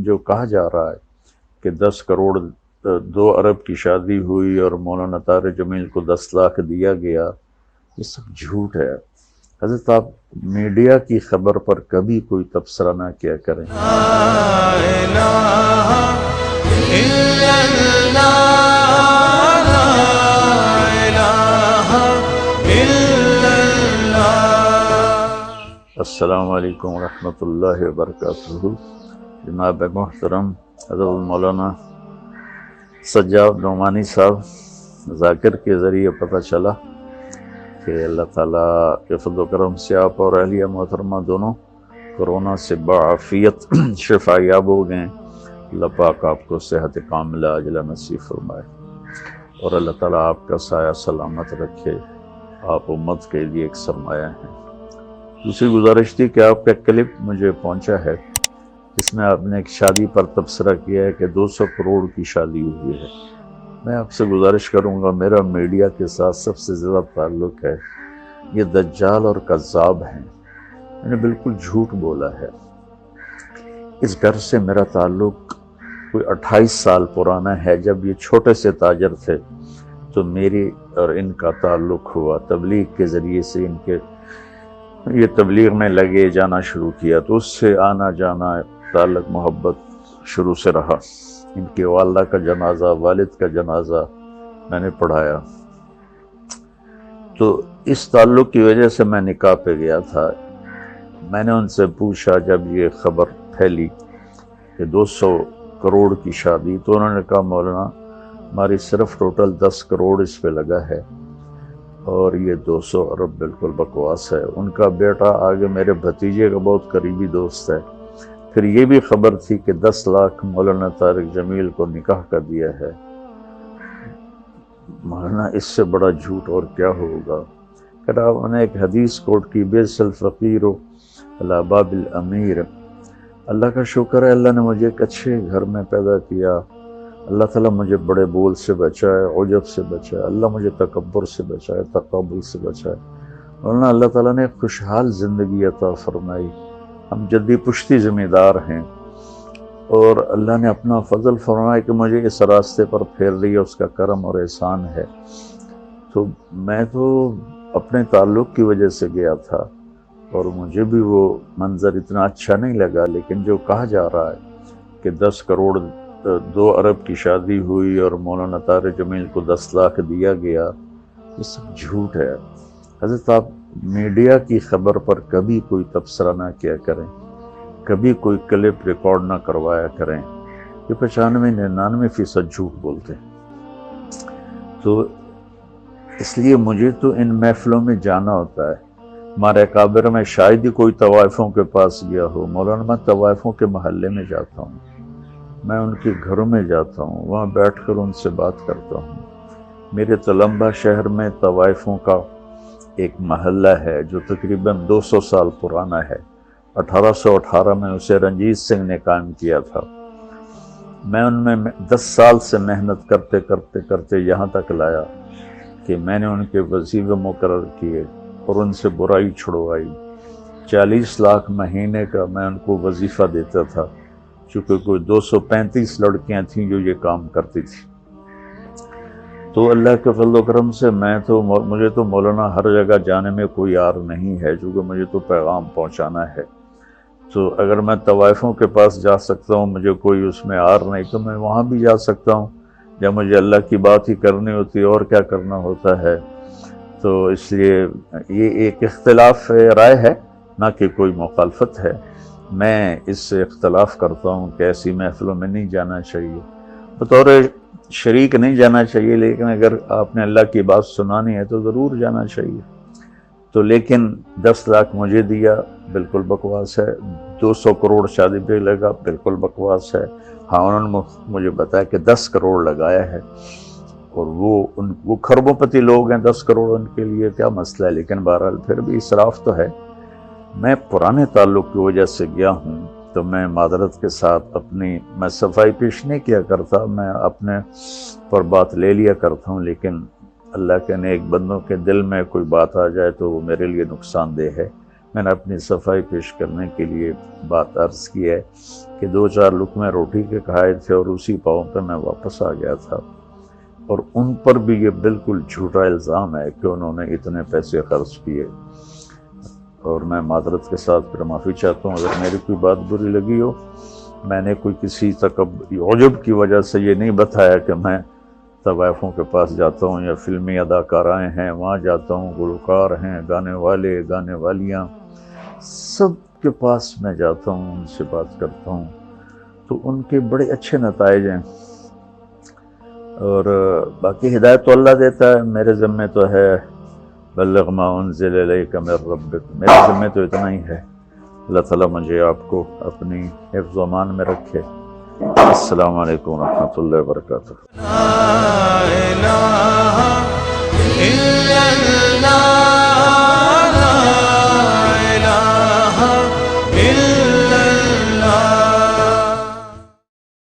جو کہا جا رہا ہے کہ 10 کروڑ 2 ارب کی شادی ہوئی اور مولانا طارق جمیل کو 10 لاکھ دیا گیا، یہ سب جھوٹ ہے۔ حضرت آپ میڈیا کی خبر پر کبھی کوئی تبصرہ نہ کیا کریں۔ السلام علیکم ورحمۃ اللہ وبرکاتہ۔ جناب محترم حضرت مولانا سجاد نعمانی صاحب، ذاکر کے ذریعے پتہ چلا کہ اللہ تعالیٰ کے فضل و کرم سے آپ اور اہلیہ محترمہ دونوں کرونا سے بعافیت شفا یاب ہو گئے۔ اللہ پاک آپ کو صحت کاملہ عاجلہ نصیب فرمائے اور اللہ تعالیٰ آپ کا سایہ سلامت رکھے۔ آپ امت کے لیے ایک سرمایہ ہیں۔ دوسری گزارش تھی کہ آپ کا کلپ مجھے پہنچا ہے، اس میں آپ نے ایک شادی پر تبصرہ کیا ہے کہ 200 کروڑ کی شادی ہوئی ہے۔ میں آپ سے گزارش کروں گا، میرا میڈیا کے ساتھ سب سے زیادہ تعلق ہے، یہ دجال اور کذاب ہیں، میں نے بالکل جھوٹ بولا ہے۔ اس گھر سے میرا تعلق کوئی 28 سال پرانا ہے۔ جب یہ چھوٹے سے تاجر تھے تو میری اور ان کا تعلق ہوا، تبلیغ کے ذریعے سے یہ تبلیغ میں لگے جانا شروع کیا، تو اس سے آنا جانا تعلق محبت شروع سے رہا۔ ان کی والدہ کا جنازہ، والد کا جنازہ میں نے پڑھایا، تو اس تعلق کی وجہ سے میں نکاح پہ گیا تھا۔ میں نے ان سے پوچھا جب یہ خبر پھیلی کہ 200 کروڑ کی شادی، تو انہوں نے کہا مولانا ہماری صرف ٹوٹل 10 کروڑ اس پہ لگا ہے اور یہ 200 ارب بالکل بکواس ہے۔ ان کا بیٹا آگے میرے بھتیجے کا بہت قریبی دوست ہے۔ پھر یہ بھی خبر تھی کہ 10 لاکھ مولانا طارق جمیل کو نکاح کا دیا ہے۔ مولانا اس سے بڑا جھوٹ اور کیا ہوگا؟ پھر آپ نے ایک حدیث کوٹ کی، بیس الفقیر علی باب الامیر۔ اللہ کا شکر ہے، اللہ نے مجھے ایک اچھے گھر میں پیدا کیا۔ اللہ تعالیٰ مجھے بڑے بول سے بچائے، عجب سے بچائے، اللہ مجھے تکبر سے بچائے، تقابل سے بچائے۔ مولانا اللہ تعالیٰ نے خوشحال زندگی عطا فرمائی۔ ہم جدی پشتی ذمہ دار ہیں اور اللہ نے اپنا فضل فرمایا کہ مجھے اس راستے پر پھیر لیا، اس کا کرم اور احسان ہے۔ تو میں تو اپنے تعلق کی وجہ سے گیا تھا اور مجھے بھی وہ منظر اتنا اچھا نہیں لگا، لیکن جو کہا جا رہا ہے کہ 10 کروڑ 2 ارب کی شادی ہوئی اور مولانا طارق جمیل کو 10 لاکھ دیا گیا، یہ سب جھوٹ ہے۔ حضرت آپ میڈیا کی خبر پر کبھی کوئی تبصرہ نہ کیا کریں، کبھی کوئی کلپ ریکارڈ نہ کروایا کریں۔ یہ 95-99% جھوٹ بولتے ہیں۔ تو اس لیے مجھے تو ان محفلوں میں جانا ہوتا ہے۔ ہمارے اکابر میں شاید ہی کوئی طوائفوں کے پاس گیا ہو۔ مولانا میں طوائفوں کے محلے میں جاتا ہوں، میں ان کے گھروں میں جاتا ہوں، وہاں بیٹھ کر ان سے بات کرتا ہوں۔ میرے تلمبہ شہر میں طوائفوں کا ایک محلہ ہے جو تقریباً 200 سال پرانا ہے۔ 1818 میں اسے رنجیت سنگھ نے قائم کیا تھا۔ میں ان میں 10 سال سے محنت کرتے کرتے کرتے یہاں تک لایا کہ میں نے ان کے وظیفے مقرر کیے اور ان سے برائی چھڑوائی۔ 40 لاکھ مہینے کا میں ان کو وظیفہ دیتا تھا، چونکہ کوئی 235 لڑکیاں تھیں جو یہ کام کرتی تھیں۔ تو اللہ کے فضل و کرم سے مجھے تو مولانا ہر جگہ جانے میں کوئی عار نہیں ہے، چونکہ مجھے تو پیغام پہنچانا ہے۔ تو اگر میں طوائفوں کے پاس جا سکتا ہوں، مجھے کوئی اس میں عار نہیں، تو میں وہاں بھی جا سکتا ہوں جب مجھے اللہ کی بات ہی کرنی ہوتی ہے، اور کیا کرنا ہوتا ہے۔ تو اس لیے یہ ایک اختلاف رائے ہے، نہ کہ کوئی مخالفت ہے۔ میں اس سے اختلاف کرتا ہوں کہ ایسی محفلوں میں نہیں جانا چاہیے، بطور شریک نہیں جانا چاہیے، لیکن اگر آپ نے اللہ کی بات سنانی ہے تو ضرور جانا چاہیے۔ تو لیکن 10 لاکھ مجھے دیا، بالکل بکواس ہے۔ 200 کروڑ شادی پہ لگا، بالکل بکواس ہے۔ ہاں انہوں نے مجھے بتایا کہ 10 کروڑ لگایا ہے، اور وہ کھربوں پتی لوگ ہیں، 10 کروڑ ان کے لیے کیا مسئلہ ہے، لیکن بہرحال پھر بھی اسراف تو ہے۔ میں پرانے تعلق کی وجہ سے گیا ہوں، تو میں معذرت کے ساتھ میں صفائی پیش نہیں کیا کرتا، میں اپنے پر بات لے لیا کرتا ہوں، لیکن اللہ کے نیک بندوں کے دل میں کوئی بات آ جائے تو وہ میرے لیے نقصان دہ ہے۔ میں نے اپنی صفائی پیش کرنے کے لیے بات عرض کی ہے کہ 2-4 لقمے روٹی کے کھائے تھے اور اسی پاؤں پہ میں واپس آ گیا تھا، اور ان پر بھی یہ بالکل جھوٹا الزام ہے کہ انہوں نے اتنے پیسے خرچ کیے۔ اور میں معذرت کے ساتھ پھر معافی چاہتا ہوں اگر میری کوئی بات بری لگی ہو۔ میں نے کوئی کسی عجب کی وجہ سے یہ نہیں بتایا کہ میں طوائفوں کے پاس جاتا ہوں یا فلمی اداکارائیں ہیں وہاں جاتا ہوں، گلوکار ہیں، گانے والے، گانے والیاں، سب کے پاس میں جاتا ہوں، ان سے بات کرتا ہوں، تو ان کے بڑے اچھے نتائج ہیں۔ اور باقی ہدایت تو اللہ دیتا ہے، میرے ذمہ تو ہے بلغ ما انزل الیک من ربک، میرے ذمہ تو اتنا ہی ہے۔ اللہ تعالیٰ مجھے آپ کو اپنی حفظ و امان میں رکھے۔ السلام علیکم ورحمۃ اللہ وبرکاتہ۔